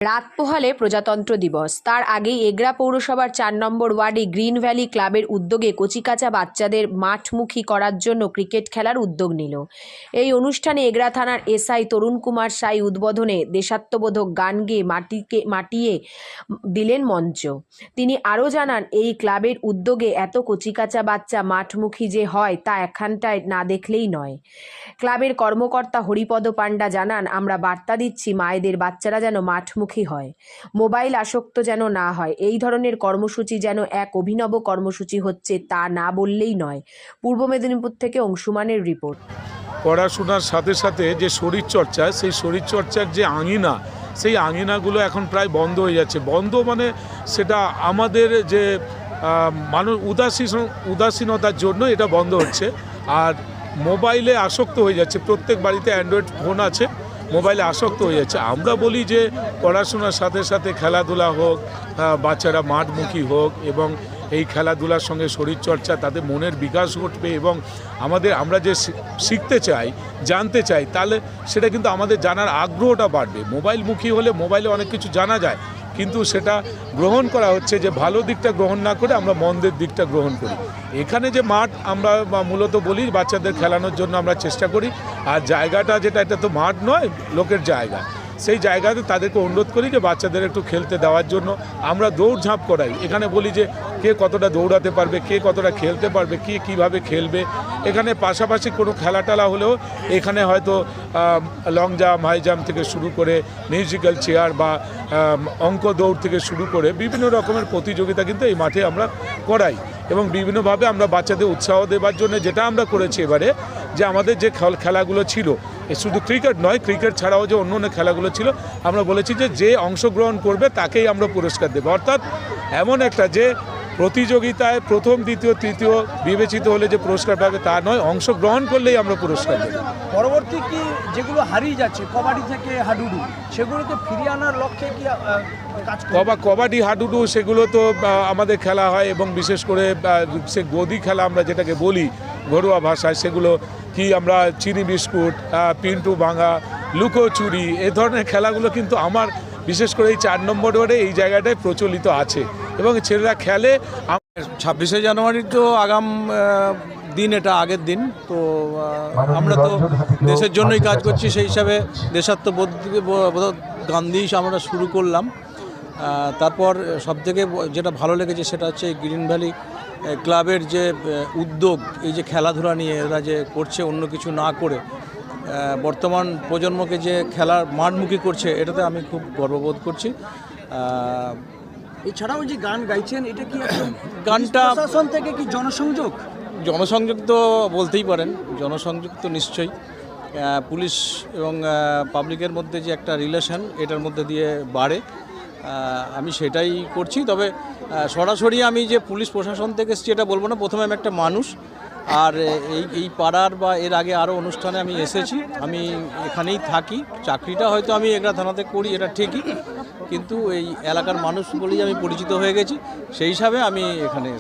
রাত পোহালে প্রজাতন্ত্র দিবস। তার আগেই এগরা পৌরসভার ৪ নম্বর ওয়ার্ডে গ্রিন ভ্যালি ক্লাবের উদ্যোগে কচিকাঁচা বাচ্চাদের মাঠমুখী করার জন্য ক্রিকেট খেলার উদ্যোগ নিল। এই অনুষ্ঠানে এগরা থানার এসআই তরুণ কুমার সাই উদ্বোধনে দেশাত্মবোধক গান গেয়ে মাটিয়ে দিলেন মঞ্চ। তিনি আরও জানান, এই ক্লাবের উদ্যোগে এত কচিকাঁচা বাচ্চা মাঠমুখী যে হয় তা এখানটায় না দেখলেই নয়। ক্লাবের কর্মকর্তা হরিপদ পাণ্ডা জানান, আমরা বার্তা দিচ্ছি মায়েদের বাচ্চারা যেন মাঠমুখী হয়, মোবাইল আসক্ত যেন না হয়। এই ধরনের কর্মসূচি যেন এক অভিনব কর্মসূচি হচ্ছে তা না বললেই নয়। পূর্ব মেদিনীপুর থেকে অংশুমানের রিপোর্ট। পড়াশোনার সাথে সাথে যে শরীরচর্চা, সেই শরীরচর্চার যে আঙিনা, সেই আঙিনাগুলো এখন প্রায় বন্ধ হয়ে যাচ্ছে। বন্ধ মানে সেটা আমাদের যে মানুষ উদাসীনতার জন্য এটা বন্ধ হচ্ছে। আর মোবাইলে আসক্ত হয়ে যাচ্ছে, প্রত্যেক বাড়িতে অ্যান্ড্রয়েড ফোন আছে, মোবাইলে আসক্ত হয়ে যাচ্ছে। আমরা বলি যে পড়াশোনার সাথে সাথে খেলাধুলা হোক, বাচ্চারা মাঠমুখী হোক, এবং এই খেলাধুলার সঙ্গে শরীরচর্চা, তাদের মনের বিকাশ ঘটবে এবং আমরা যে শিখতে চাই, জানতে চাই, তাহলে সেটা কিন্তু আমাদের জানার আগ্রহটা বাড়বে। মোবাইলমুখী হলে মোবাইলে অনেক কিছু জানা যায়, কিন্তু সেটা গ্রহণ করা হচ্ছে যে ভালো দিকটা গ্রহণ না করে আমরা মন্দের দিকটা গ্রহণ করি। এখানে যে মাঠ আমরা মূলত বলি বাচ্চাদের খেলানোর জন্য আমরা চেষ্টা করি, আর জায়গাটা যেটা, এটা তো মাঠ নয়, লোকের জায়গা। সেই জায়গাতে তাদেরকে অনুরোধ করি যে বাচ্চাদের একটু খেলতে দেওয়ার জন্য। আমরা দৌড়ঝাঁপ করাই, এখানে বলি যে কে কতটা দৌড়াতে পারবে, কে কতটা খেলতে পারবে, কে কীভাবে খেলবে। এখানে পাশাপাশি কোনো খেলাটালা হলেও এখানে হয়তো লং জাম্প, হাই জাম্প থেকে শুরু করে মিউজিক্যাল চেয়ার বা অঙ্ক দৌড় থেকে শুরু করে বিভিন্ন রকমের প্রতিযোগিতা কিন্তু এই মাঠে আমরা করাই। এবং বিভিন্নভাবে আমরা বাচ্চাদের উৎসাহ দেওয়ার জন্য যেটা আমরা করেছি এবারে, যে আমাদের যে খেলাগুলো ছিল, শুধু ক্রিকেট নয়, ক্রিকেট ছাড়াও যে অন্য অন্য খেলাগুলো ছিল, আমরা বলেছি যে অংশগ্রহণ করবে তাকেই আমরা পুরস্কার দেবো। অর্থাৎ এমন একটা যে প্রতিযোগিতায় প্রথম, দ্বিতীয়, তৃতীয় বিবেচিত হলে যে পুরস্কার পাবে তা নয়, অংশগ্রহণ করলেই আমরা পুরস্কার দেব। পরবর্তী কি যেগুলো হারিয়ে যাচ্ছে কবাডি থেকে হাডুডু, সেগুলোকে ফিরিয়ে আনার লক্ষ্যে কি কাজ করবে? কবাডি, হাডুডু সেগুলো তো আমাদের খেলা হয়, এবং বিশেষ করে সে গদি খেলা আমরা যেটাকে বলি ঘরোয়া ভাষায়, সেগুলো কি আমরা চিনি বিস্কুট, পিন্টু ভাঙা, লুকোচুরি, এই ধরনের খেলাগুলো কিন্তু আমার বিশেষ করে এই ৪ নম্বর ওয়ার্ডে এই জায়গাটায় প্রচলিত আছে এবং ছেলেরা খেলে। 26শে জানুয়ারি তো আগাম দিন, এটা আগের দিন। তো আমরা তো দেশের জন্যই কাজ করছি, সেই হিসাবে দেশাত্মবোধ গান দিয়েই আমরা শুরু করলাম। তারপর সবথেকে যেটা ভালো লেগেছে সেটা হচ্ছে গ্রিন ভ্যালি ক্লাবের যে উদ্যোগ, এই যে খেলাধুলা নিয়ে এরা যে করছে, অন্য কিছু না করে বর্তমান প্রজন্মকে যে খেলার মাঠমুখী করছে, এটাতে আমি খুব গর্ববোধ করছি। এছাড়াও যে গান গাইছেন, এটা কি গানটা প্রশাসন থেকে কি জনসংযোগ তো বলতেই পারেন, জনসংযোগ তো নিশ্চয়ই। পুলিশ এবং পাবলিকের মধ্যে যে একটা রিলেশন, এটার মধ্যে দিয়ে বাড়ে, আমি সেটাই করছি। তবে সরাসরি আমি যে পুলিশ প্রশাসন থেকে এসেছি এটা বলবো না। প্রথমে আমি একটা মানুষ, আর এই পাড়ার বা এর আগে আরও অনুষ্ঠানে আমি এসেছি, আমি এখানেই থাকি। চাকরিটা হয়তো আমি এগরা থানাতে করি, এটা ঠিকই, কিন্তু এই এলাকার মানুষ বলেই আমি পরিচিত হয়ে গেছি, সেই হিসাবে আমি এখানে এসেছি।